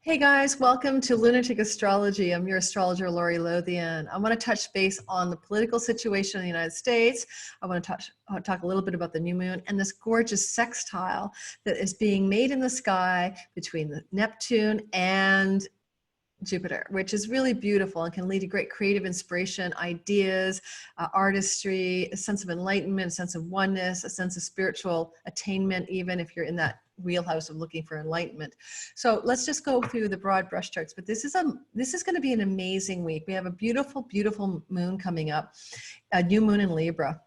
Hey guys, welcome to Lunatic Astrology. I'm your astrologer, Lori Lothian. I want to touch base on the political situation in the United States. I want to talk a little bit about the new moon and this gorgeous sextile that is being made in the sky between the Neptune and Jupiter, which is really beautiful and can lead to great creative inspiration, ideas, artistry, a sense of enlightenment, a sense of oneness, a sense of spiritual attainment, even if you're in that wheelhouse of looking for enlightenment. So let's just go through the broad brushstrokes. But this is going to be an amazing week. We have a beautiful, beautiful moon coming up, a new moon in Libra.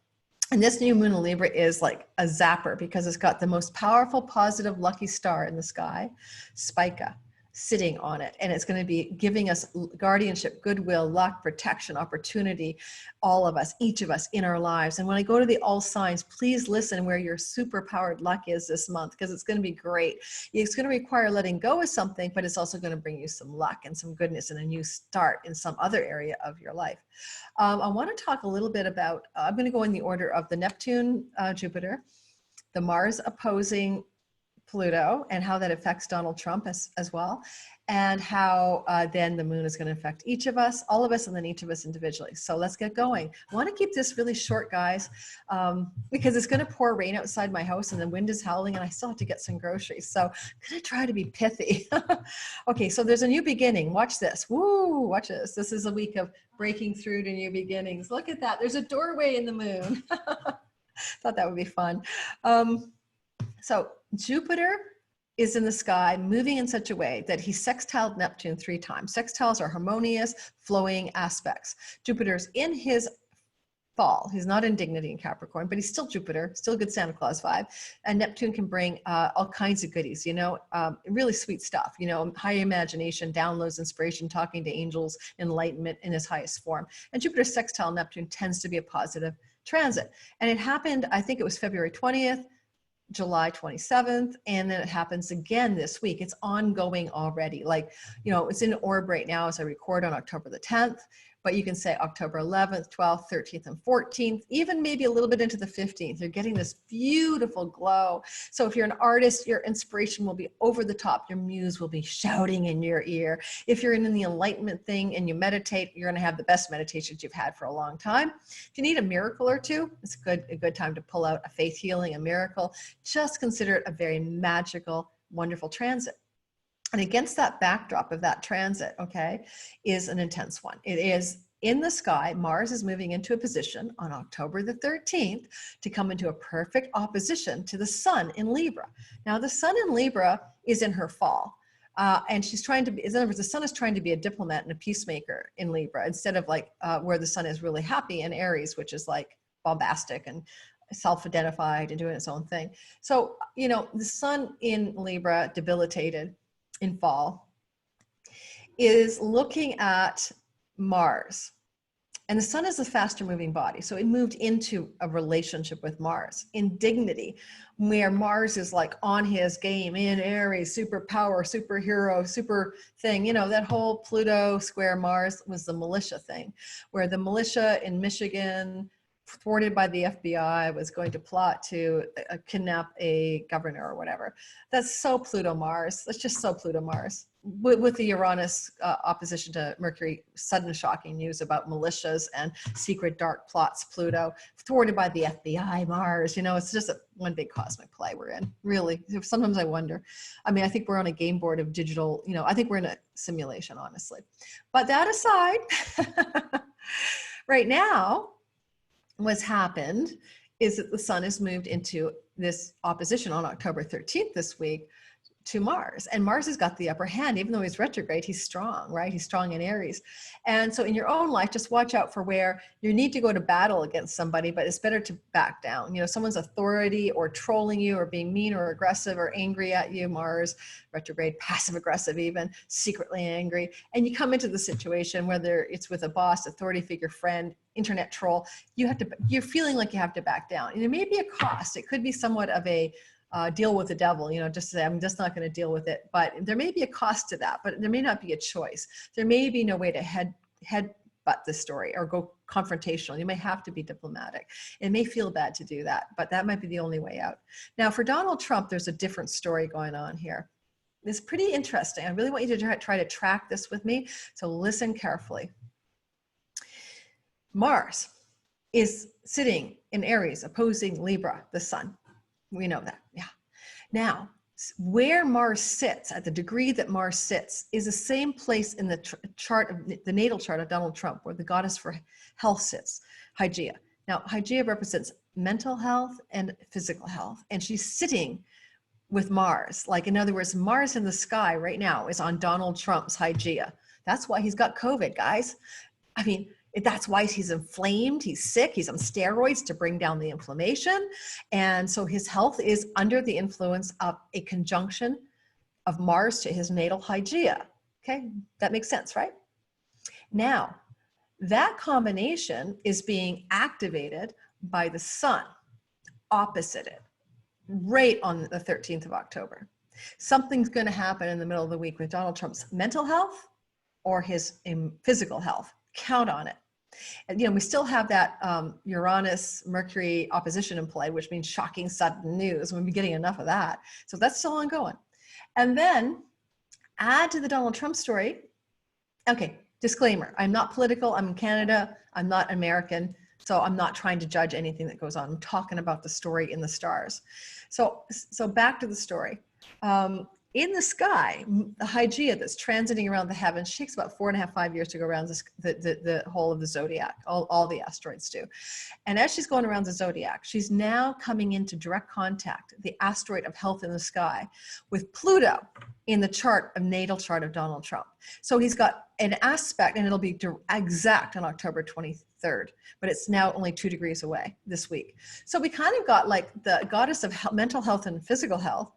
And this new moon in Libra is like a zapper because it's got the most powerful, positive, lucky star in the sky, Spica, sitting on it. And it's going to be giving us guardianship, goodwill, luck, protection, opportunity, all of us, each of us in our lives. And when I go to the all signs, please listen where your super powered luck is this month, because it's going to be great. It's going to require letting go of something, but it's also going to bring you some luck and some goodness and a new start in some other area of your life. I want to talk a little bit about, I'm going to go in the order of the Neptune, Jupiter, the Mars opposing Pluto, and how that affects Donald Trump as well, and how then the moon is going to affect each of us, all of us, and then each of us individually. So let's get going. I want to keep this really short, guys, because it's going to pour rain outside my house and the wind is howling and I still have to get some groceries. So I'm going to try to be pithy. Okay, so there's a new beginning. Watch this. Woo, watch this. This is a week of breaking through to new beginnings. Look at that. There's a doorway in the moon. Thought that would be fun. So Jupiter is in the sky, moving in such a way that he sextiled Neptune 3 times. Sextiles are harmonious, flowing aspects. Jupiter's in his fall. He's not in dignity in Capricorn, but he's still Jupiter, still a good Santa Claus vibe. And Neptune can bring all kinds of goodies, you know, really sweet stuff, you know, high imagination, downloads, inspiration, talking to angels, enlightenment in his highest form. And Jupiter sextile Neptune tends to be a positive transit. And it happened, I think it was February 20th, July 27th, and then it happens again this week. It's ongoing already. Like, you know, it's in orb right now as I record on October the 10th, but you can say October 11th, 12th, 13th, and 14th, even maybe a little bit into the 15th. You're getting this beautiful glow. So if you're an artist, your inspiration will be over the top. Your muse will be shouting in your ear. If you're in the enlightenment thing and you meditate, you're going to have the best meditations you've had for a long time. If you need a miracle or two, it's a good time to pull out a faith healing, a miracle. Just consider it a very magical, wonderful transit. And against that backdrop of that transit, okay, is an intense one. It is in the sky. Mars is moving into a position on October the 13th to come into a perfect opposition to the sun in Libra. Now, the sun in Libra is in her fall. And she's trying to be, in other words, the sun is trying to be a diplomat and a peacemaker in Libra, instead of like where the sun is really happy in Aries, which is like bombastic and self-identified and doing its own thing. So, you know, the sun in Libra, debilitated in fall, is looking at Mars. And the sun is a faster moving body. So it moved into a relationship with Mars in dignity, where Mars is like on his game in Aries, superpower, superhero, super thing. You know, that whole Pluto square Mars was the militia thing, where the militia in Michigan, thwarted by the FBI, was going to plot to kidnap a governor or whatever. That's so Pluto Mars. That's just so Pluto Mars. With the Uranus opposition to Mercury, sudden shocking news about militias and secret dark plots, Pluto, thwarted by the FBI Mars. You know, it's just one big cosmic play we're in, really. Sometimes I wonder. I mean, I think we're on a game board of digital, you know, I think we're in a simulation, honestly. But that aside, right now, what's happened is that the sun has moved into this opposition on October 13th this week to Mars. And Mars has got the upper hand. Even though he's retrograde, he's strong, right? He's strong in Aries. And so in your own life, just watch out for where you need to go to battle against somebody, but it's better to back down. You know, someone's authority or trolling you or being mean or aggressive or angry at you, Mars, retrograde, passive aggressive, even secretly angry. And you come into the situation, whether it's with a boss, authority figure, friend, internet troll, you're feeling like you have to back down. And it may be a cost. It could be somewhat of a deal with the devil, you know, just to say, I'm just not going to deal with it. But there may be a cost to that, but there may not be a choice. There may be no way to headbutt the story or go confrontational. You may have to be diplomatic. It may feel bad to do that, but that might be the only way out. Now, for Donald Trump, there's a different story going on here. It's pretty interesting. I really want you to try to track this with me. So listen carefully. Mars is sitting in Aries, opposing Libra, the sun. We know that, yeah. Now, where Mars sits, at the degree that Mars sits, is the same place in the chart of the natal chart of Donald Trump, where the goddess for health sits, Hygeia. Now, Hygeia represents mental health and physical health, and she's sitting with Mars. Like, in other words, Mars in the sky right now is on Donald Trump's Hygeia. That's why he's got COVID, guys. I mean, that's why he's inflamed, he's sick, he's on steroids to bring down the inflammation. And so his health is under the influence of a conjunction of Mars to his natal Hygeia. Okay, that makes sense, right? Now, that combination is being activated by the sun, opposite it, right on the 13th of October. Something's going to happen in the middle of the week with Donald Trump's mental health or his physical health. Count on it. And, we still have that Uranus-Mercury opposition in play, which means shocking sudden news. We'll be getting enough of that. So that's still ongoing. And then add to the Donald Trump story. Okay, disclaimer. I'm not political. I'm in Canada. I'm not American. So I'm not trying to judge anything that goes on. I'm talking about the story in the stars. So back to the story. In the sky, the Hygeia that's transiting around the heavens, she takes about 4.5, 5 years to go around the whole of the zodiac. All the asteroids do. And as she's going around the zodiac, she's now coming into direct contact, the asteroid of health in the sky, with Pluto in the natal chart of Donald Trump. So he's got an aspect, and it'll be exact on October 23rd, but it's now only 2 degrees away this week. So we kind of got like the goddess of mental health and physical health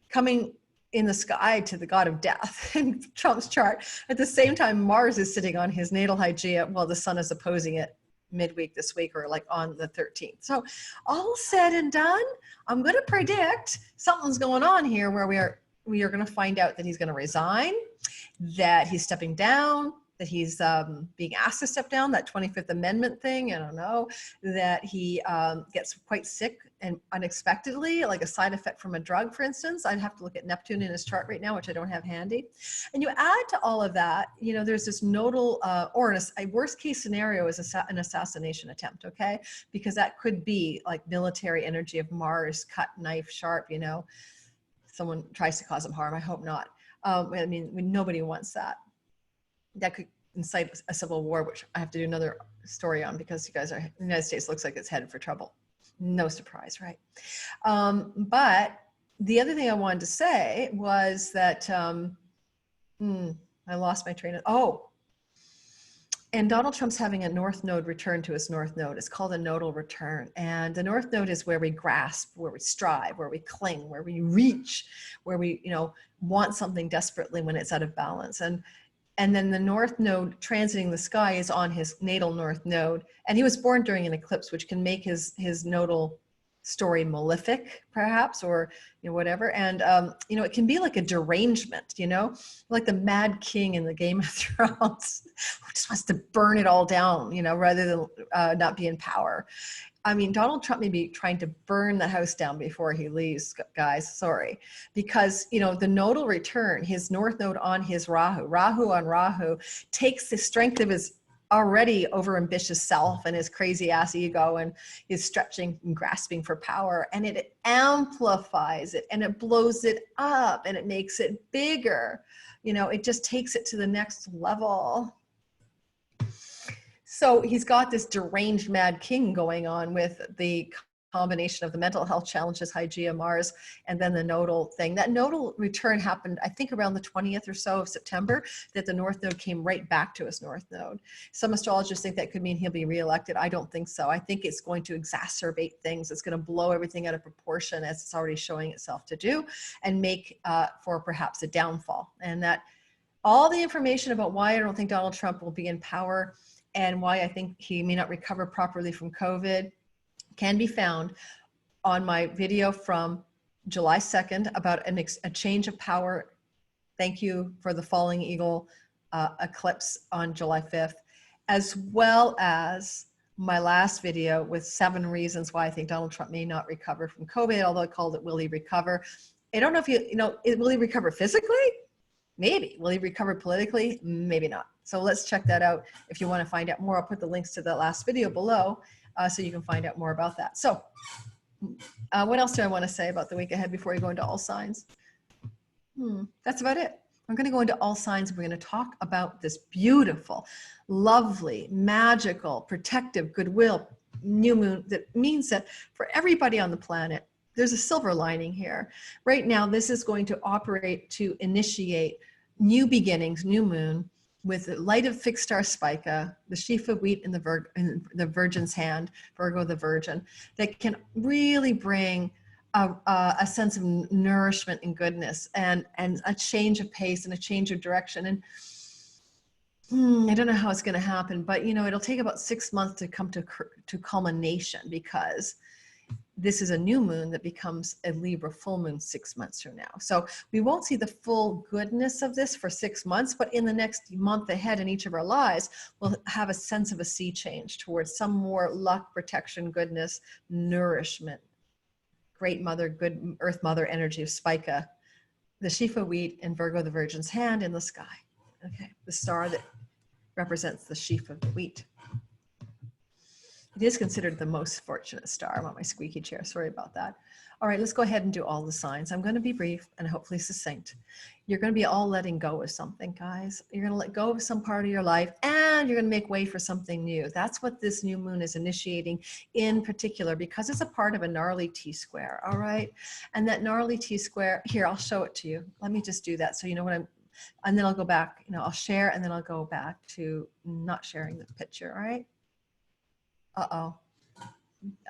coming in the sky to the god of death in Trump's chart. At the same time, Mars is sitting on his natal Hygeia while the sun is opposing it midweek this week, or like on the 13th. So all said and done, I'm going to predict something's going on here where we are going to find out that he's going to resign, that he's stepping down, that he's being asked to step down, that 25th Amendment thing, I don't know, that he gets quite sick and unexpectedly, like a side effect from a drug, for instance. I'd have to look at Neptune in his chart right now, which I don't have handy. And you add to all of that, there's this nodal, or a worst case scenario is an assassination attempt, okay? Because that could be like military energy of Mars, cut knife sharp, someone tries to cause him harm. I hope not. Nobody wants that. That could incite a civil war, which I have to do another story on, because the United States looks like it's headed for trouble. No surprise, right? But the other thing I wanted to say was that, I lost my train of, and Donald Trump's having a North Node return to his North Node. It's called a nodal return. And the North Node is where we grasp, where we strive, where we cling, where we reach, where we, want something desperately when it's out of balance. And then the North Node transiting the sky is on his natal North Node. And he was born during an eclipse, which can make his nodal story malefic, perhaps, or whatever. And it can be like a derangement, like the Mad King in the Game of Thrones, who just wants to burn it all down, rather than not be in power. Donald Trump may be trying to burn the house down before he leaves, guys, sorry. Because, the nodal return, his North Node on his Rahu on Rahu, takes the strength of his already overambitious self and his crazy ass ego and his stretching and grasping for power, and it amplifies it, and it blows it up, and it makes it bigger. It just takes it to the next level. So he's got this deranged Mad King going on with the combination of the mental health challenges, Hygeia, Mars, and then the nodal thing. That nodal return happened, I think, around the 20th or so of September, that the North Node came right back to his North Node. Some astrologers think that could mean he'll be reelected. I don't think so. I think it's going to exacerbate things. It's going to blow everything out of proportion, as it's already showing itself to do, and make for perhaps a downfall. And that all the information about why I don't think Donald Trump will be in power and why I think he may not recover properly from COVID can be found on my video from July 2nd about a change of power. Thank you for the falling eagle eclipse on July 5th, as well as my last video with 7 reasons why I think Donald Trump may not recover from COVID, although I called it Will He Recover? I don't know if will he recover physically? Maybe. Will he recover politically? Maybe not. So let's check that out. If you want to find out more, I'll put the links to the last video below so you can find out more about that. So what else do I want to say about the week ahead before we go into all signs? That's about it. I'm going to go into all signs. We're going to talk about this beautiful, lovely, magical, protective, goodwill new moon that means that for everybody on the planet, there's a silver lining here. Right now, this is going to operate to initiate new beginnings, new moon, with the light of fixed star Spica, the sheaf of wheat in the Virgin's hand, Virgo the Virgin, that can really bring a sense of nourishment and goodness and a change of pace and a change of direction. And I don't know how it's going to happen, but it'll take about 6 months to come to culmination, because this is a new moon that becomes a Libra full moon 6 months from now. So we won't see the full goodness of this for 6 months, but in the next month ahead in each of our lives, we'll have a sense of a sea change towards some more luck, protection, goodness, nourishment, great mother, good earth mother energy of Spica, the sheaf of wheat in Virgo the Virgin's hand in the sky. Okay, the star that represents the sheaf of the wheat. It is considered the most fortunate star. I'm on my squeaky chair. Sorry about that. All right, let's go ahead and do all the signs. I'm going to be brief and hopefully succinct. You're going to be all letting go of something, guys. You're going to let go of some part of your life, and you're going to make way for something new. That's what this new moon is initiating in particular, because it's a part of a gnarly T-square, all right? And that gnarly T-square, here, I'll show it to you. Let me just do that so you know what and then I'll go back, I'll share, and then I'll go back to not sharing the picture, all right? Uh-oh,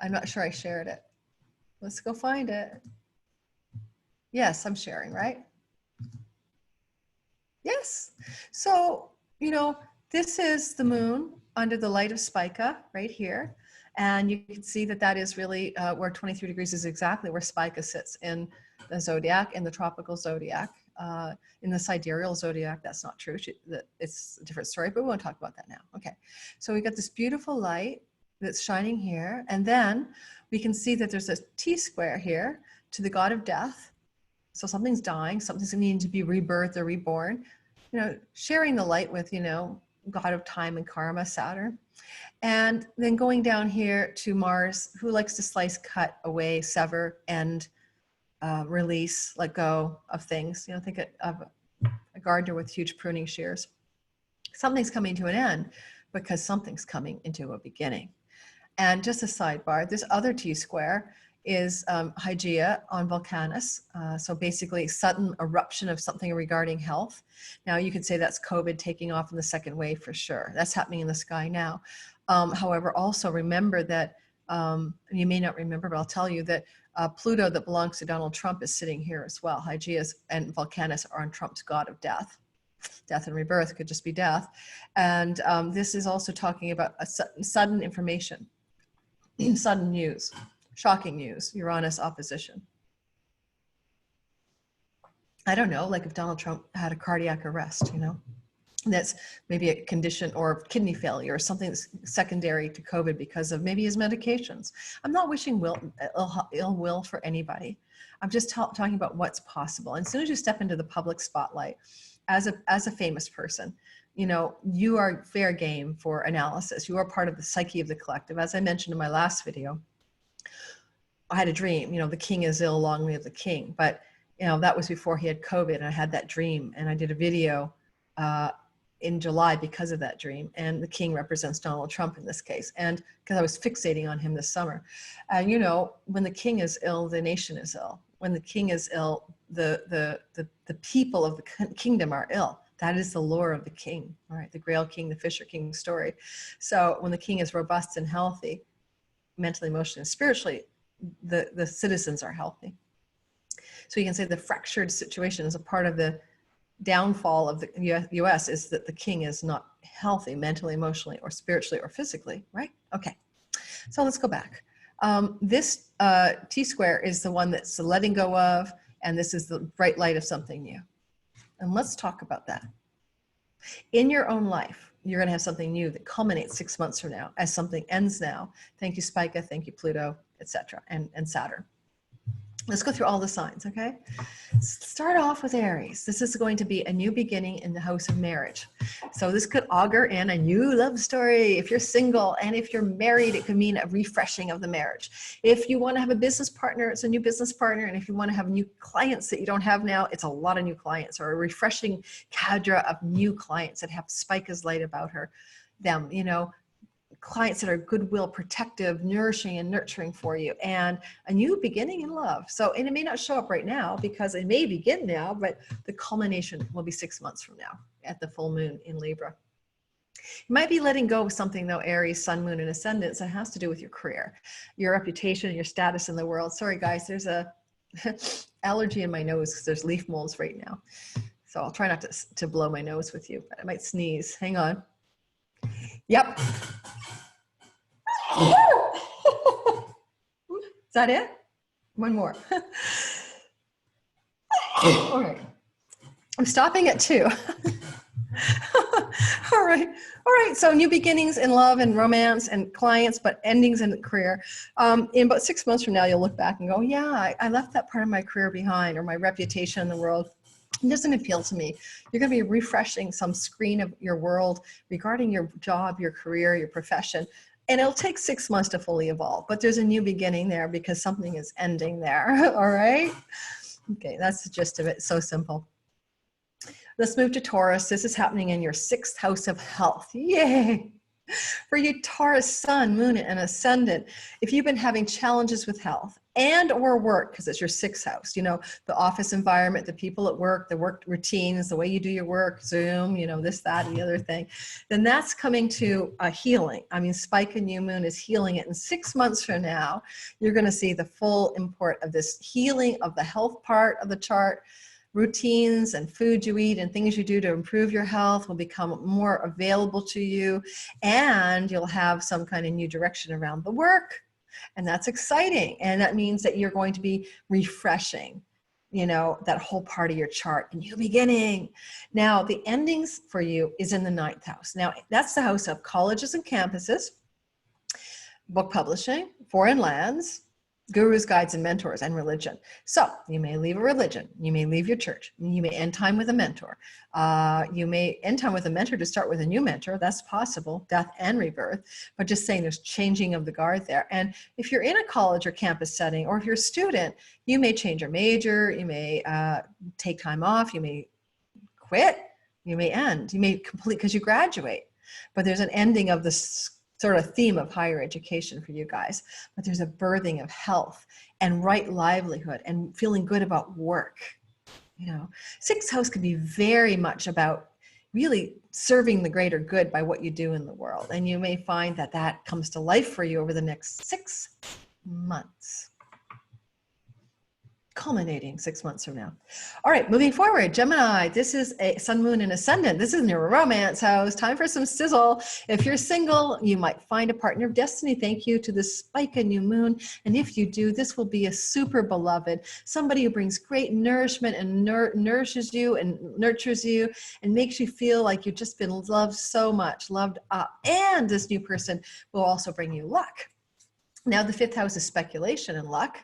I'm not sure I shared it. Let's go find it. Yes, I'm sharing, right? Yes. So, this is the moon under the light of Spica right here. And you can see that that is really where 23 degrees is exactly where Spica sits in the zodiac, in the tropical zodiac. In the sidereal zodiac, that's not true. It's a different story, but we won't talk about that now. Okay. So we got this beautiful light that's shining here. And then we can see that there's a T-square here to the god of death. So something's dying, something's needing to be rebirthed or reborn. Sharing the light with, god of time and karma, Saturn. And then going down here to Mars, who likes to slice, cut away, sever, end, release, let go of things. Think of a gardener with huge pruning shears. Something's coming to an end because something's coming into a beginning. And just a sidebar, this other T-square is Hygeia on Vulcanus. So basically sudden eruption of something regarding health. Now you could say that's COVID taking off in the second wave for sure. That's happening in the sky now. However, also remember that, you may not remember, but I'll tell you that Pluto that belongs to Donald Trump is sitting here as well. Hygeia and Vulcanus are on Trump's god of death. Death and rebirth could just be death. And this is also talking about a sudden information, sudden news, shocking news, Uranus opposition. I don't know, like if Donald Trump had a cardiac arrest, that's maybe a condition, or kidney failure or something that's secondary to COVID because of maybe his medications. I'm not wishing ill will for anybody. I'm just talking about what's possible. And as soon as you step into the public spotlight as a famous person, you are fair game for analysis. You are part of the psyche of the collective. As I mentioned in my last video, I had a dream, the king is ill, long live the king. But, that was before he had COVID, and I had that dream, and I did a video in July because of that dream. And the king represents Donald Trump in this case. And because I was fixating on him this summer. And, when the king is ill, the nation is ill. When the king is ill, the people of the kingdom are ill. That is the lore of the king, all right? The Grail King, the Fisher King story. So when the king is robust and healthy, mentally, emotionally, and spiritually, the citizens are healthy. So you can say the fractured situation is a part of the downfall of the US is that the king is not healthy mentally, emotionally, or spiritually, or physically, right? Okay, so let's go back. This T-square is the one that's the letting go of, and this is the bright light of something new. And let's talk about that. In your own life, you're going to have something new that culminates 6 months from now as something ends now. Thank you, Spica. Thank you, Pluto, etc., and Saturn. Let's go through all the signs, okay? Start off with Aries. This is going to be a new beginning in the house of marriage. So this could augur in a new love story. If you're single, and if you're married, it could mean a refreshing of the marriage. If you want to have a business partner, it's a new business partner. And if you want to have new clients that you don't have now, it's a lot of new clients, or a refreshing cadre of new clients that have Spica's light about them, you know, clients that are goodwill, protective, nourishing, and nurturing for you, and a new beginning in love. So, and it may not show up right now because it may begin now, but the culmination will be 6 months from now at the full moon in Libra. You might be letting go of something though, Aries, sun, moon, and ascendants, that has to do with your career, your reputation, your status in the world. Sorry guys, there's a allergy in my nose because there's leaf molds right now. So I'll try not to blow my nose with you, but I might sneeze. Hang on. Yep. Is that it? One more. All right. I'm stopping at 2. All right. So new beginnings in love and romance and clients, but endings in the career. In about 6 months from now, you'll look back and go, yeah, I left that part of my career behind, or my reputation in the world. It doesn't appeal to me. You're going to be refreshing some screen of your world regarding your job, your career, your profession. And it'll take 6 months to fully evolve, but there's a new beginning there because something is ending there. All right. Okay. That's the gist of it. So simple. Let's move to Taurus. This is happening in your 6th house of health. Yay. For you Taurus, sun, moon, and ascendant, if you've been having challenges with health and or work, because it's your 6th house, you know, the office environment, the people at work, the work routines, the way you do your work, Zoom, you know, this, that, and the other thing, then that's coming to a healing. I mean, Spica new moon is healing it. And 6 months from now, you're going to see the full import of this healing of the health part of the chart. Routines and food you eat and things you do to improve your health will become more available to you, and you'll have some kind of new direction around the work, and that's exciting. And that means that you're going to be refreshing, you know, that whole part of your chart, a new beginning. Now the endings for you is in the 9th house. Now that's the house of colleges and campuses, book publishing, foreign lands, gurus, guides, and mentors, and religion. So you may leave a religion, you may leave your church, you may end time with a mentor. You may end time with a mentor to start with a new mentor. That's possible, death and rebirth, but just saying there's changing of the guard there. And if you're in a college or campus setting, or if you're a student, you may change your major, you may take time off, you may quit, you may end, you may complete because you graduate. But there's an ending of this sort of theme of higher education for you guys, but there's a birthing of health and right livelihood and feeling good about work. You know, 6th house could be very much about really serving the greater good by what you do in the world. And you may find that that comes to life for you over the next 6 months. Culminating 6 months from now. All right, moving forward, Gemini, this is a sun, moon, and ascendant. This is in your romance house. Time for some sizzle. If you're single, you might find a partner of destiny. Thank you to the Spica new moon. And if you do, this will be a super beloved, somebody who brings great nourishment and nourishes you and nurtures you and makes you feel like you've just been loved so much, loved up. And this new person will also bring you luck. Now the 5th house is speculation and luck.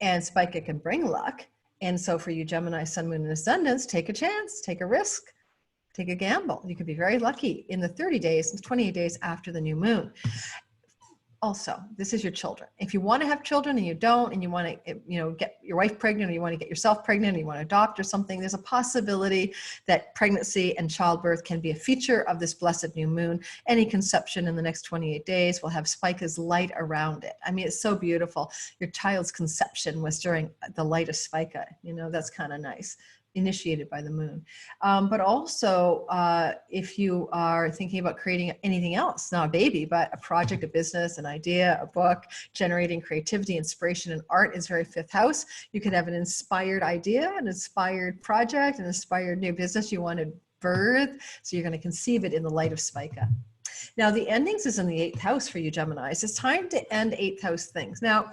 And Spica can bring luck. And so for you Gemini, sun, moon, and ascendants, take a chance, take a risk, take a gamble. You could be very lucky in the 30 days, 28 days after the new moon. Also, this is your children. If you want to have children and you don't, and you want to, you know, get your wife pregnant, or you want to get yourself pregnant, or you want to adopt or something, there's a possibility that pregnancy and childbirth can be a feature of this blessed new moon. Any conception in the next 28 days will have Spica's light around it. I mean, it's so beautiful. Your child's conception was during the light of Spica. You know, that's kind of nice. Initiated by the moon. But also, if you are thinking about creating anything else, not a baby, but a project, a business, an idea, a book, generating creativity, inspiration, and art is very 5th house. You could have an inspired idea, an inspired project, an inspired new business you want to birth. So you're going to conceive it in the light of Spica. Now the endings is in the 8th house for you Geminis. It's time to end 8th house things. Now,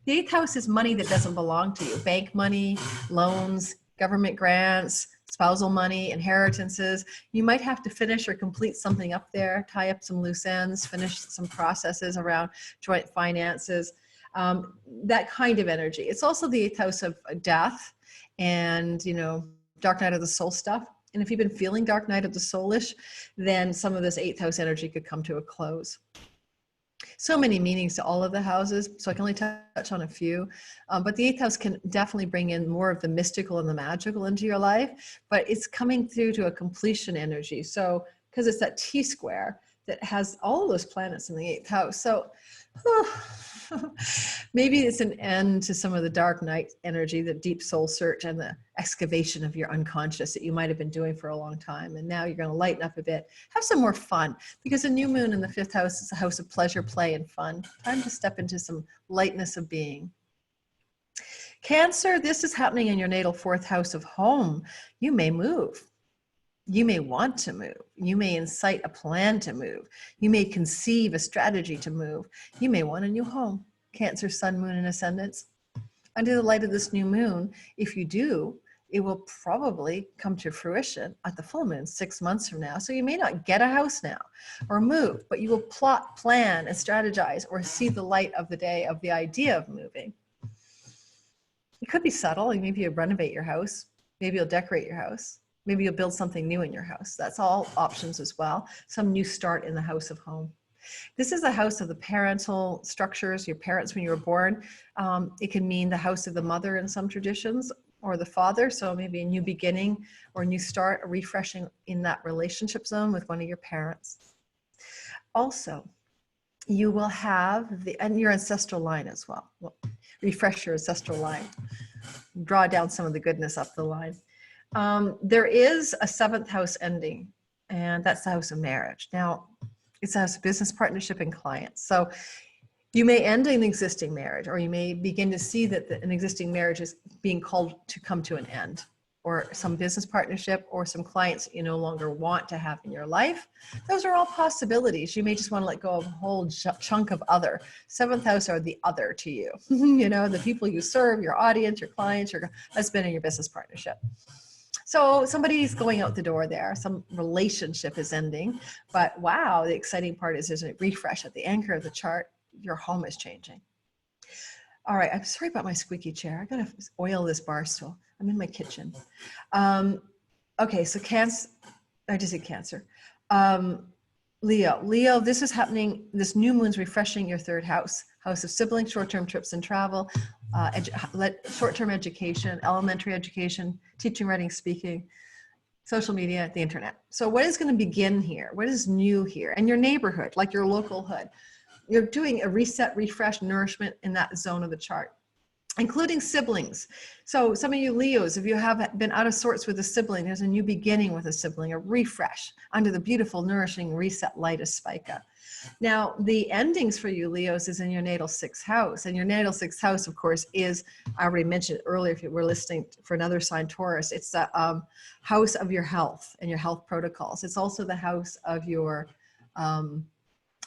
the 8th house is money that doesn't belong to you. Bank money, loans, government grants, spousal money, inheritances. You might have to finish or complete something up there, tie up some loose ends, finish some processes around joint finances. That kind of energy. It's also the eighth house of death and, you know, dark night of the soul stuff. And if you've been feeling dark night of the soulish, then some of this eighth house energy could come to a close. So many meanings to all of the houses, so I can only touch on a few. But the eighth house can definitely bring in more of the mystical and the magical into your life, but it's coming through to a completion energy. So, because it's that T-square that has all of those planets in the eighth house. So, maybe it's an end to some of the dark night energy, the deep soul search and the excavation of your unconscious that you might have been doing for a long time. And now you're going to lighten up a bit, have some more fun, because a new moon in the fifth house is a house of pleasure, play, and fun. Time to step into some lightness of being. Cancer, this is happening in your natal fourth house of home. You may move. You may want to move. You may incite a plan to move. You may conceive a strategy to move. You may want a new home. Cancer, sun, moon, and ascendants. Under the light of this new moon, if you do, it will probably come to fruition at the full moon 6 months from now. So you may not get a house now or move, but you will plot, plan, and strategize or see the light of the day of the idea of moving. It could be subtle. Maybe you'll renovate your house. Maybe you'll decorate your house. Maybe you'll build something new in your house. That's all options as well. Some new start in the house of home. This is the house of the parental structures, your parents when you were born. It can mean the house of the mother in some traditions or the father. So maybe a new beginning or a new start, a refreshing in that relationship zone with one of your parents. Also, you will have and your ancestral line as well. Refresh your ancestral line. Draw down some of the goodness up the line. There is a seventh house ending, and that's the house of marriage. Now, it's a house of business partnership and clients. So you may end an existing marriage, or you may begin to see that an existing marriage is being called to come to an end, or some business partnership, or some clients that you no longer want to have in your life. Those are all possibilities. You may just want to let go of a whole chunk of other. Seventh house are the other to you. You know, the people you serve, your audience, your clients, your husband, and your business partnership. So somebody's going out the door there. Some relationship is ending, but wow, the exciting part is there's a refresh at the anchor of the chart. Your home is changing. All right, I'm sorry about my squeaky chair. I gotta oil this bar stool. I'm in my kitchen. Okay, so Cancer, I just said Cancer. Leo, this is happening, this new moon's refreshing your third house. House of siblings, short-term trips and travel, short-term education, elementary education, teaching, writing, speaking, social media, the internet. So what is going to begin here? What is new here? And your neighborhood, like your local hood. You're doing a reset, refresh, nourishment in that zone of the chart, including siblings. So some of you Leos, if you have been out of sorts with a sibling, there's a new beginning with a sibling, a refresh under the beautiful, nourishing reset light of Spica. Now, the endings for you Leos is in your natal sixth house. And your natal sixth house, of course, is, I already mentioned earlier, if you were listening for another sign, Taurus, it's the house of your health and your health protocols. It's also the house of your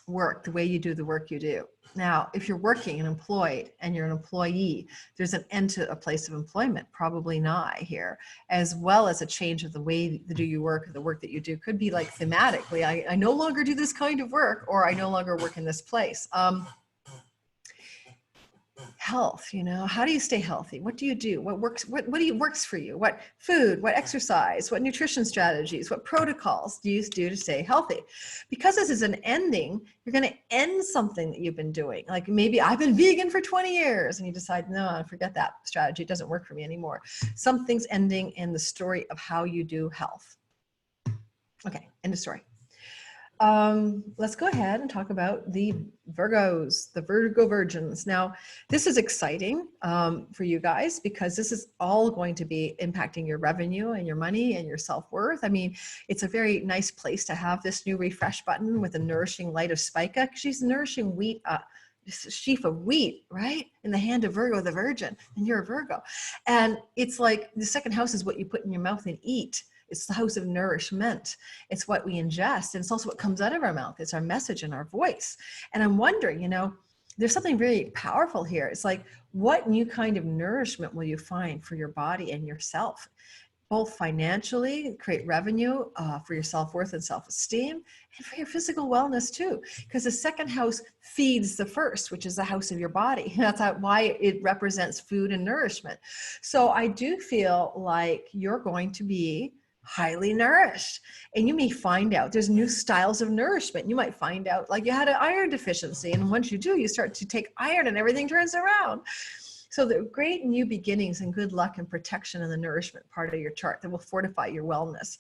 work, the way you do the work you do. Now, if you're working and employed and you're an employee, there's an end to a place of employment, probably nigh here, as well as a change of the way to do your work, the work that you do. Could be like thematically, I no longer do this kind of work, or I no longer work in this place. Health, you know, how do you stay healthy? What do you do? What works? What works for you? What food, what exercise, what nutrition strategies, what protocols do you do to stay healthy? Because this is an ending, you're going to end something that you've been doing. Like maybe I've been vegan for 20 years and you decide, no, forget that strategy. It doesn't work for me anymore. Something's ending in the story of how you do health. Okay, end of story. Let's go ahead and talk about the Virgos, the Virgo virgins. Now, this is exciting for you guys because this is all going to be impacting your revenue and your money and your self-worth. I mean, it's a very nice place to have this new refresh button with a nourishing light of Spica. She's nourishing wheat, this sheaf of wheat, right? In the hand of Virgo, the virgin, and you're a Virgo. And it's like the second house is what you put in your mouth and eat. It's the house of nourishment. It's what we ingest. And it's also what comes out of our mouth. It's our message and our voice. And I'm wondering, you know, there's something very powerful here. It's like, what new kind of nourishment will you find for your body and yourself both financially, create revenue for your self-worth and self-esteem, and for your physical wellness too. Because the second house feeds the first, which is the house of your body. That's why it represents food and nourishment. So I do feel like you're going to be highly nourished, and you may find out there's new styles of nourishment. You might find out like you had an iron deficiency, and once you do, you start to take iron and everything turns around. So the great new beginnings and good luck and protection in the nourishment part of your chart that will fortify your wellness.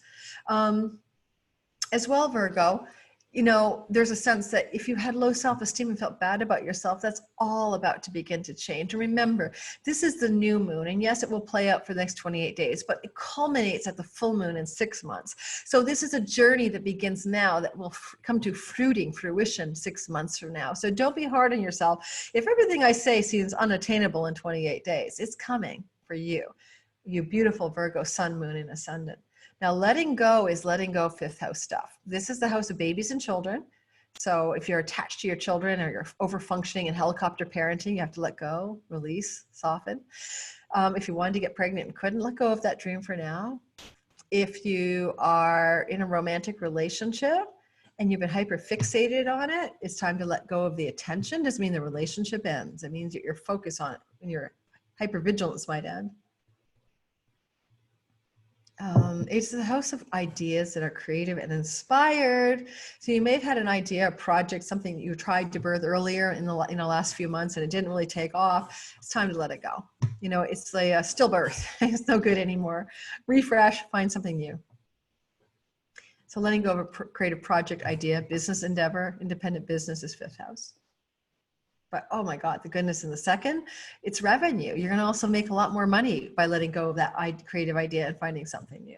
As well, Virgo, you know, there's a sense that if you had low self-esteem and felt bad about yourself, that's all about to begin to change. And remember, this is the new moon. And yes, it will play out for the next 28 days, but it culminates at the full moon in 6 months. So this is a journey that begins now that will come to fruition 6 months from now. So don't be hard on yourself. If everything I say seems unattainable in 28 days, it's coming for you. You beautiful Virgo, sun, moon, and ascendant. Now, letting go is letting go of fifth house stuff. This is the house of babies and children. So if you're attached to your children or you're over-functioning in helicopter parenting, you have to let go, release, soften. If you wanted to get pregnant and couldn't, let go of that dream for now. If you are in a romantic relationship and you've been hyper-fixated on it, it's time to let go of the attention. Doesn't mean the relationship ends. It means that your focus on it and your hypervigilance might end. It's the house of ideas that are creative and inspired. So you may have had an idea, a project, something you tried to birth earlier in the last few months and it didn't really take off. It's time to let it go. You know, it's a stillbirth. It's no good anymore. Refresh, find something new. So letting go of a creative project, idea, business endeavor, independent business is fifth house. But oh my God, the goodness in the second, it's revenue. You're going to also make a lot more money by letting go of that creative idea and finding something new.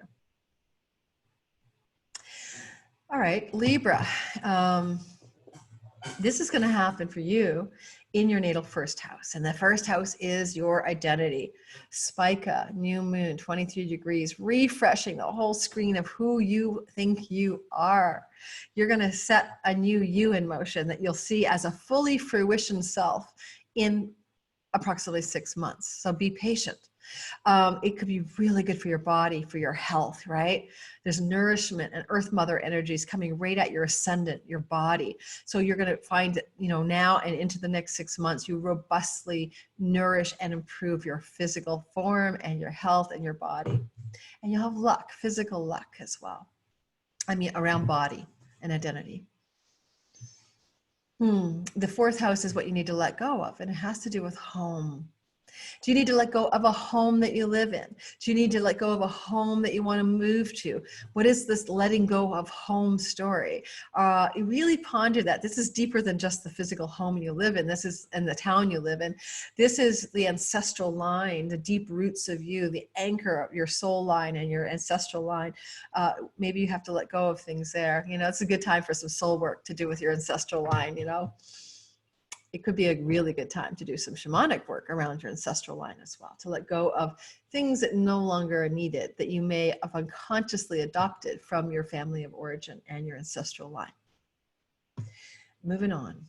All right, Libra. This is going to happen for you in your natal first house. And the first house is your identity. Spica, new moon, 23 degrees, refreshing the whole screen of who you think you are. You're going to set a new you in motion that you'll see as a fully fruition self in approximately 6 months. So be patient. It could be really good for your body, for your health, right? There's nourishment and earth mother energies coming right at your ascendant, your body. So you're going to find that, you know, now and into the next 6 months, you robustly nourish and improve your physical form and your health and your body. And you'll have luck, physical luck as well. I mean, around body and identity. The fourth house is what you need to let go of, and it has to do with home. Do you need to let go of a home that you live in? Do you need to let go of a home that you want to move to? What is this letting go of home story? You really ponder that. This is deeper than just the physical home you live in. This is in the town you live in. This is the ancestral line, the deep roots of you, the anchor of your soul line and your ancestral line. Maybe you have to let go of things there. You know, it's a good time for some soul work to do with your ancestral line, you know. It could be a really good time to do some shamanic work around your ancestral line as well, to let go of things that no longer are needed, that you may have unconsciously adopted from your family of origin and your ancestral line. Moving on.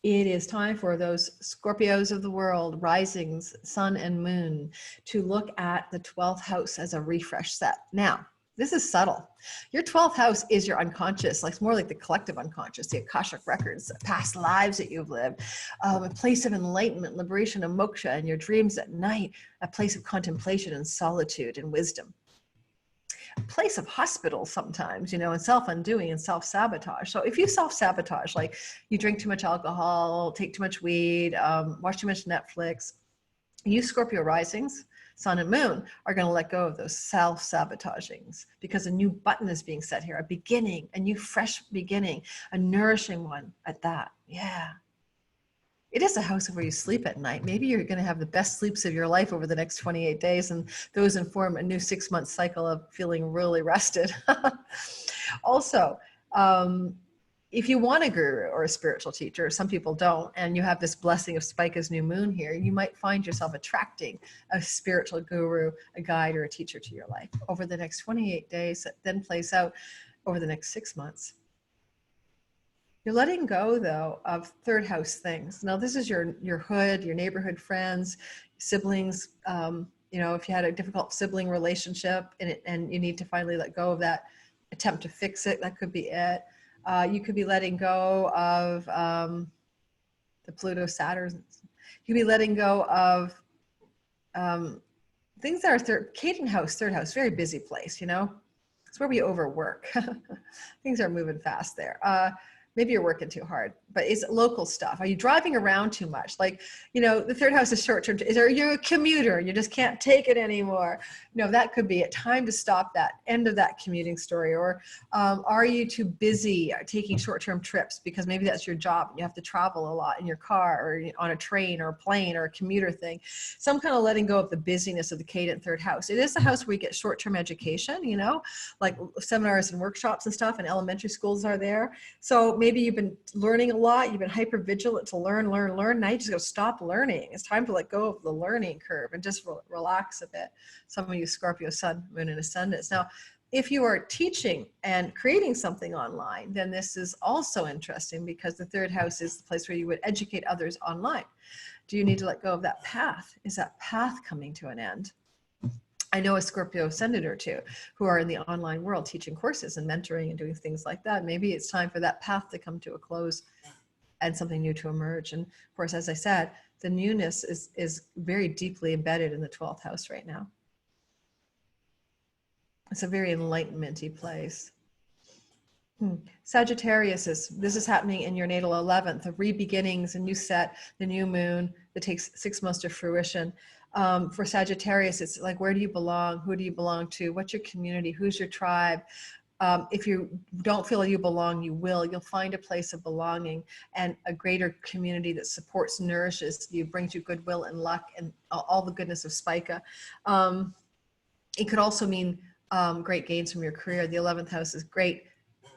It is time for those Scorpios of the world, risings, sun and moon, to look at the 12th house as a refresh set. Now, this is subtle. Your 12th house is your unconscious, like it's more like the collective unconscious, the Akashic records, past lives that you've lived, a place of enlightenment, liberation, and moksha, and your dreams at night, a place of contemplation and solitude and wisdom. A place of hospital sometimes, you know, and self-undoing and self-sabotage. So if you self-sabotage, like you drink too much alcohol, take too much weed, watch too much Netflix, you Scorpio risings, sun and moon are going to let go of those self-sabotagings because a new button is being set here, a beginning, a new fresh beginning, a nourishing one at that. Yeah. It is a house where you sleep at night. Maybe you're going to have the best sleeps of your life over the next 28 days, and those inform a new 6-month cycle of feeling really rested. Also, if you want a guru or a spiritual teacher, some people don't, and you have this blessing of Spica's new moon here, you might find yourself attracting a spiritual guru, a guide, or a teacher to your life over the next 28 days, that then plays out over the next 6 months. You're letting go, though, of third house things. Now, this is your hood, your neighborhood friends, siblings, you know, if you had a difficult sibling relationship and you need to finally let go of that, attempt to fix it, that could be it. You could be letting go of the Pluto, Saturn. You could be letting go of things that are Cadent house, third house, very busy place, you know. It's where we overwork. Things are moving fast there. Maybe you're working too hard, but it's local stuff. Are you driving around too much? Like, you know, the third house is short-term. Are you a commuter? You just can't take it anymore. You know, that could be it. Time to stop that, end of that commuting story. Or are you too busy taking short-term trips because maybe that's your job and you have to travel a lot in your car or on a train or a plane or a commuter thing. Some kind of letting go of the busyness of the Cadent third house. It is the house where you get short-term education, you know, like seminars and workshops and stuff, and elementary schools are there. So maybe you've been learning a lot, you've been hyper vigilant to learn. Now you just go stop learning. It's time to let go of the learning curve and just relax a bit. Some of you Scorpio, Sun, Moon, and Ascendants. Now, if you are teaching and creating something online, then this is also interesting because the third house is the place where you would educate others online. Do you need to let go of that path? Is that path coming to an end? I know a Scorpio ascendant or two who are in the online world teaching courses and mentoring and doing things like that. Maybe it's time for that path to come to a close and something new to emerge. And of course, as I said, the newness is very deeply embedded in the 12th house right now. It's a very enlightenment-y place. Sagittarius this is happening in your natal 11th, the re-beginnings, a new set, the new moon that takes 6 months to fruition. For Sagittarius, it's like, where do you belong? Who do you belong to? What's your community? Who's your tribe? If you don't feel you belong, you'll find a place of belonging and a greater community that supports, nourishes you, brings you goodwill and luck and all the goodness of Spica. It could also mean great gains from your career. The 11th house is great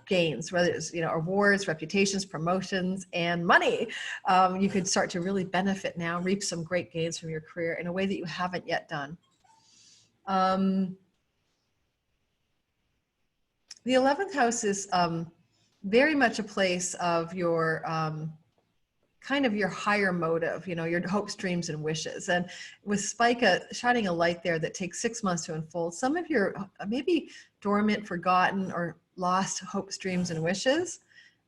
gains, whether it's, you know, awards, reputations, promotions, and money. You could start to really benefit now, reap some great gains from your career in a way that you haven't yet done. The 11th house is very much a place of your kind of your higher motive, you know, your hopes, dreams, and wishes. And with Spica shining a light there that takes 6 months to unfold, some of your maybe dormant, forgotten, or lost hopes, dreams, and wishes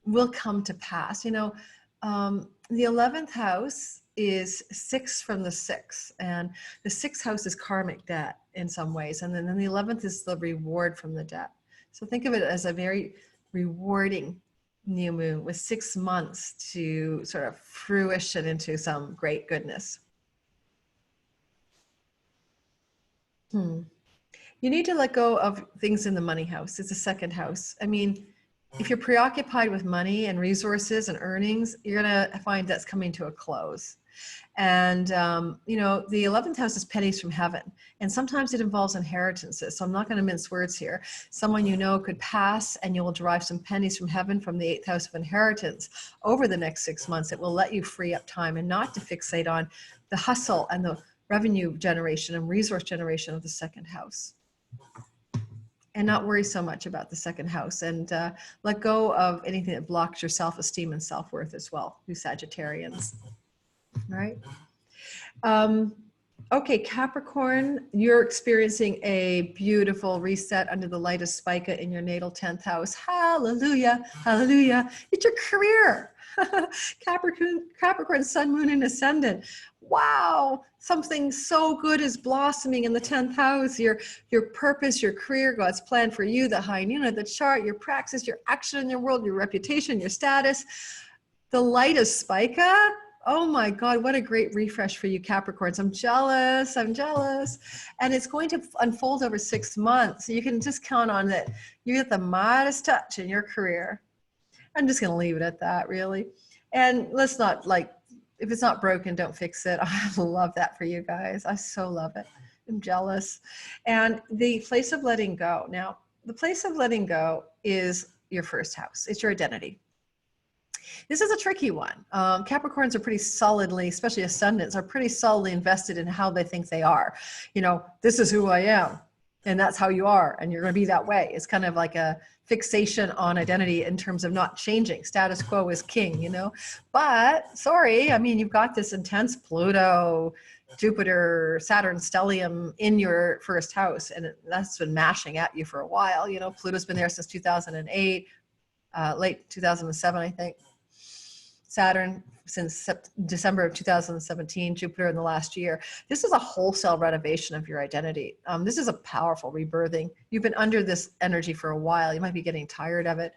will come to pass. You know, the 11th house is 6 from the 6, and the 6th house is karmic debt in some ways. And then the 11th is the reward from the debt. So think of it as a very rewarding new moon with 6 months to sort of fruition into some great goodness. You need to let go of things in the money house. It's a second house. I mean, if you're preoccupied with money and resources and earnings, you're going to find that's coming to a close. And, you know, the 11th house is pennies from heaven. And sometimes it involves inheritances. So I'm not going to mince words here. Someone you know could pass and you will derive some pennies from heaven from the 8th house of inheritance over the next 6 months. It will let you free up time and not to fixate on the hustle and the revenue generation and resource generation of the second house. And not worry so much about the second house, and let go of anything that blocks your self-esteem and self-worth as well, you Sagittarians. All right. Okay, Capricorn, you're experiencing a beautiful reset under the light of Spica in your natal 10th house. Hallelujah, hallelujah. It's your career. Capricorn, Sun, Moon, and Ascendant. Wow, something so good is blossoming in the 10th house. Your purpose, your career, God's plan for you, the high noon of the chart, your praxis, your action in your world, your reputation, your status. The light of Spica. Oh my God, what a great refresh for you Capricorns. I'm jealous. And it's going to unfold over 6 months. So you can just count on that. You get the modest touch in your career. I'm just going to leave it at that, really. And let's not, like, if it's not broken, don't fix it. I love that for you guys. I so love it. I'm jealous. And the place of letting go. Now, the place of letting go is your first house. It's your identity. This is a tricky one. Capricorns are pretty solidly, especially ascendants, are pretty solidly invested in how they think they are. You know, this is who I am, and that's how you are, and you're going to be that way. It's kind of like a fixation on identity in terms of not changing. Status quo is king, you know. But sorry, I mean, you've got this intense Pluto, Jupiter, Saturn stellium in your first house, and that's been mashing at you for a while. You know, Pluto's been there since 2008, late 2007, I think. Saturn since December of 2017, Jupiter in the last year. This is a wholesale renovation of your identity. This is a powerful rebirthing. You've been under this energy for a while. You might be getting tired of it.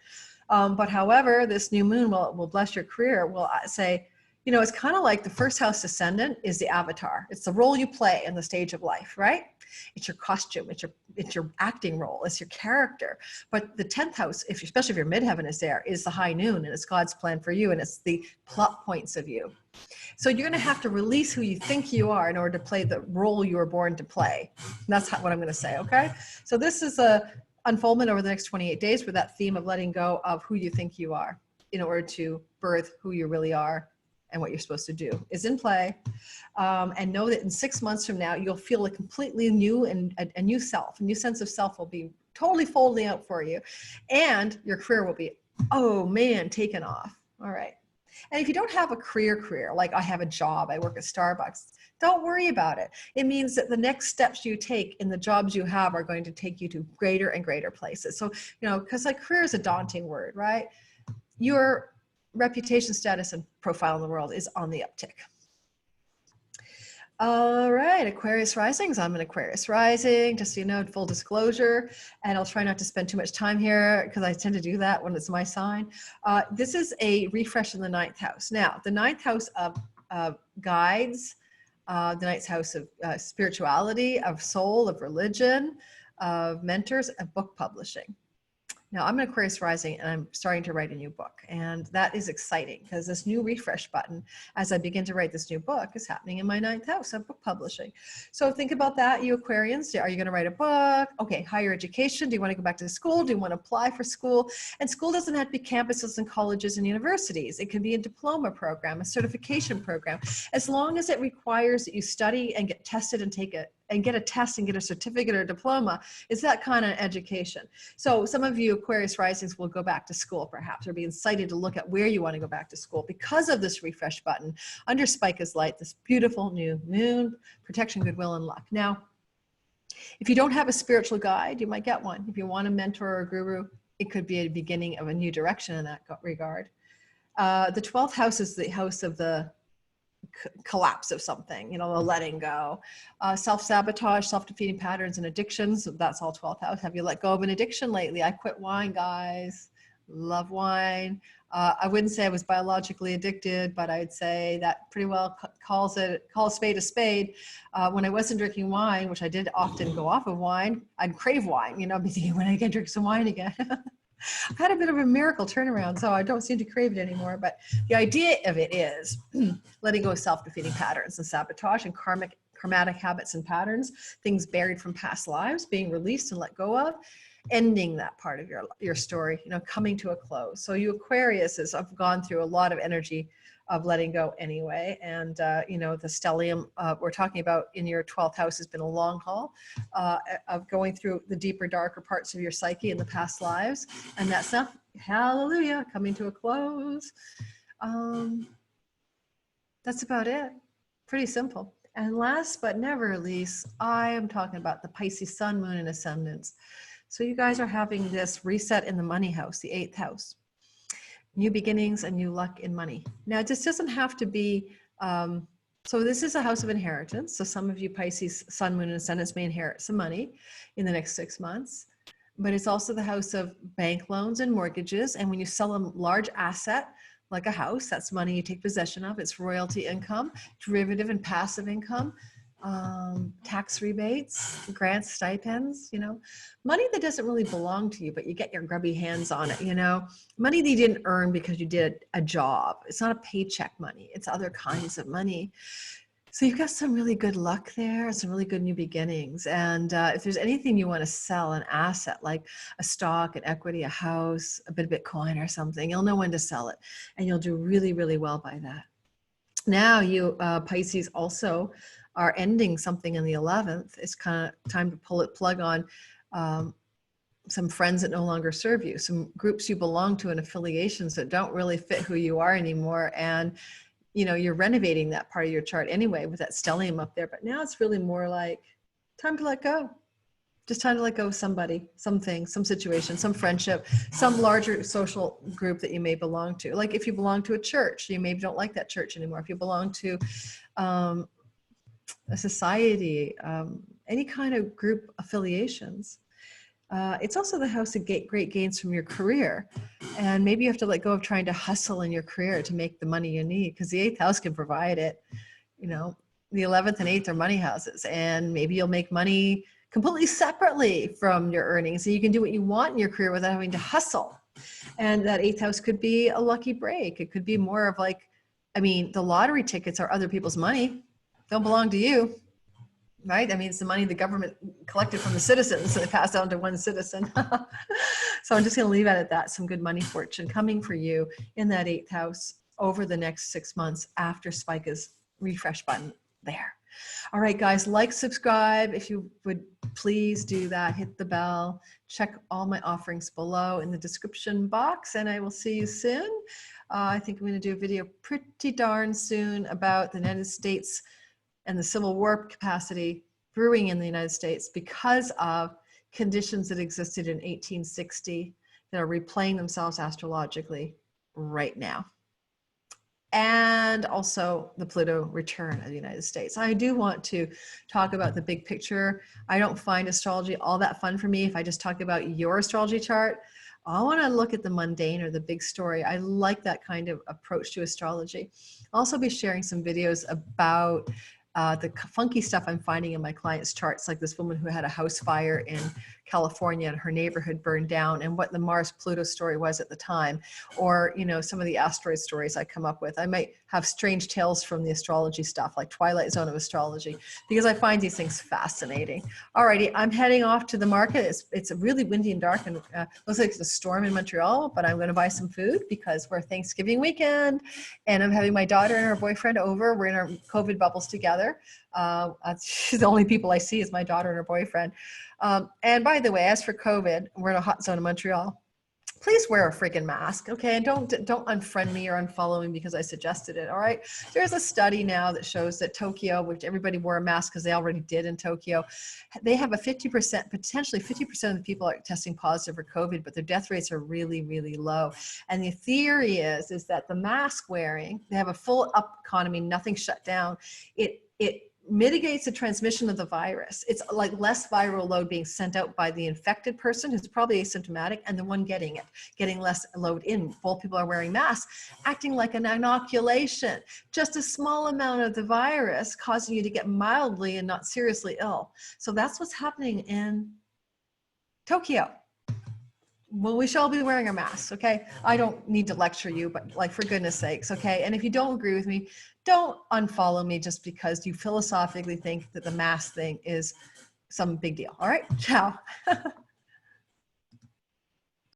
But however, this new moon will bless your career. Will say, you know, it's kind of like the first house ascendant is the avatar. It's the role you play in the stage of life, right? It's your costume. It's your acting role. It's your character. But the 10th house, especially if your midheaven is there, is the high noon, and it's God's plan for you, and it's the plot points of you. So you're going to have to release who you think you are in order to play the role you were born to play. And that's what I'm going to say. Okay. So this is a unfoldment over the next 28 days with that theme of letting go of who you think you are in order to birth who you really are. And what you're supposed to do is in play, and know that in 6 months from now, you'll feel a completely new and a new self. A new sense of self will be totally folding out for you, and your career will be, oh man, taken off. All right. And if you don't have a career, like I have a job, I work at Starbucks, don't worry about it. It means that the next steps you take in the jobs you have are going to take you to greater and greater places. So, you know, because like career is a daunting word, right? Your reputation, status, and profile in the world is on the uptick. All right, Aquarius risings. I'm an Aquarius rising, just so you know, full disclosure, and I'll try not to spend too much time here because I tend to do that when it's my sign. This is a refresh in the 9th house. Now, the 9th house of guides, the 9th house of spirituality, of soul, of religion, of mentors, of book publishing. Now, I'm an Aquarius rising, and I'm starting to write a new book, and that is exciting because this new refresh button, as I begin to write this new book, is happening in my 9th house of book publishing. So think about that, you Aquarians. Are you going to write a book? Okay, higher education. Do you want to go back to school? Do you want to apply for school? And school doesn't have to be campuses and colleges and universities. It can be a diploma program, a certification program, as long as it requires that you study and get tested and get a test and get a certificate or diploma. It's that kind of education. So some of you Aquarius risings will go back to school perhaps, or be excited to look at where you want to go back to school because of this refresh button under Spica's light, this beautiful new moon, protection, goodwill, and luck. Now, if you don't have a spiritual guide, you might get one. If you want a mentor or a guru, it could be a beginning of a new direction in that regard. The 12th house is the house of the collapse of something, you know, the letting go, self-sabotage, self-defeating patterns and addictions. That's all 12th house. Have you let go of an addiction lately? I quit wine, guys. Love wine. I wouldn't say I was biologically addicted, but I'd say that pretty well call a spade a spade. When I wasn't drinking wine, which I did often go off of wine, I'd crave wine, you know, be thinking, when I can drink some wine again. I've had a bit of a miracle turnaround, so I don't seem to crave it anymore. But the idea of it is letting go of self-defeating patterns and sabotage and karmatic habits and patterns, things buried from past lives, being released and let go of, ending that part of your story, you know, coming to a close. So you Aquariuses have gone through a lot of energy of letting go anyway. And, you know, the stellium we're talking about in your 12th house has been a long haul of going through the deeper, darker parts of your psyche in the past lives. And that stuff, hallelujah, coming to a close. That's about it. Pretty simple. And last but never least, I am talking about the Pisces sun, moon, and ascendants. So you guys are having this reset in the money house, the 8th house. New beginnings and new luck in money. Now, this doesn't have to be, so this is a house of inheritance. So some of you Pisces, sun, moon, and ascendants may inherit some money in the next 6 months, but it's also the house of bank loans and mortgages. And when you sell a large asset, like a house, that's money you take possession of. It's royalty income, derivative and passive income, tax rebates, grants, stipends, you know, money that doesn't really belong to you, but you get your grubby hands on it, you know, money that you didn't earn because you did a job. It's not a paycheck money. It's other kinds of money. So you've got some really good luck there, some really good new beginnings. And if there's anything you want to sell, an asset like a stock, an equity, a house, a bit of Bitcoin or something, you'll know when to sell it. And you'll do really, really well by that. Now you Pisces also are ending something in the 11th. It's kind of time to pull it plug on some friends that no longer serve you, some groups you belong to and affiliations that don't really fit who you are anymore. And you're renovating that part of your chart anyway with that stellium up there. But now it's really more like time to let go. Just time to let go of somebody, something, some situation, some friendship, some larger social group that you may belong to. Like if you belong to a church, you maybe don't like that church anymore. If you belong to a society, any kind of group affiliations. It's also the house of great gains from your career. And maybe you have to let go of trying to hustle in your career to make the money you need, because the 8th house can provide it. The 11th and 8th are money houses, and maybe you'll make money completely separately from your earnings. So you can do what you want in your career without having to hustle. And that 8th house could be a lucky break. It could be more of like, the lottery tickets are other people's money. Don't belong to you, right? It's the money the government collected from the citizens, so they passed on to one citizen. So I'm just going to leave it at that. Some good money fortune coming for you in that 8th house over the next 6 months after Spica's refresh button there. All right, guys, like, subscribe. If you would please do that, hit the bell, check all my offerings below in the description box, and I will see you soon. I think I'm going to do a video pretty darn soon about the United States and the Civil War capacity brewing in the United States because of conditions that existed in 1860 that are replaying themselves astrologically right now. And also the Pluto return of the United States. I do want to talk about the big picture. I don't find astrology all that fun for me if I just talk about your astrology chart. I want to look at the mundane or the big story. I like that kind of approach to astrology. I'll also be sharing some videos about the funky stuff I'm finding in my clients' charts, like this woman who had a house fire in California and her neighborhood burned down, and what the Mars-Pluto story was at the time, or some of the asteroid stories I come up with. I might have strange tales from the astrology stuff, like Twilight Zone of astrology, because I find these things fascinating. Alrighty, I'm heading off to the market. It's really windy and dark, and looks like it's a storm in Montreal, but I'm going to buy some food because we're Thanksgiving weekend, and I'm having my daughter and her boyfriend over. We're in our COVID bubbles together. She's the only people I see is my daughter and her boyfriend. And by the way, as for COVID, we're in a hot zone in Montreal. Please wear a freaking mask, okay? And don't unfriend me or unfollow me because I suggested it, all right? There's a study now that shows that Tokyo, which everybody wore a mask because they already did in Tokyo, they have a 50%, potentially 50% of the people are testing positive for COVID, but their death rates are really, really low. And the theory is that the mask wearing, they have a full up economy, nothing shut down, it mitigates the transmission of the virus. It's like less viral load being sent out by the infected person who's probably asymptomatic and the one getting it, getting less load in. Both people are wearing masks, acting like an inoculation. Just a small amount of the virus causing you to get mildly and not seriously ill. So that's what's happening in Tokyo. Well, we shall be wearing our masks, okay? I don't need to lecture you, but like, for goodness sakes, okay? And if you don't agree with me, don't unfollow me just because you philosophically think that the mask thing is some big deal, all right? Ciao.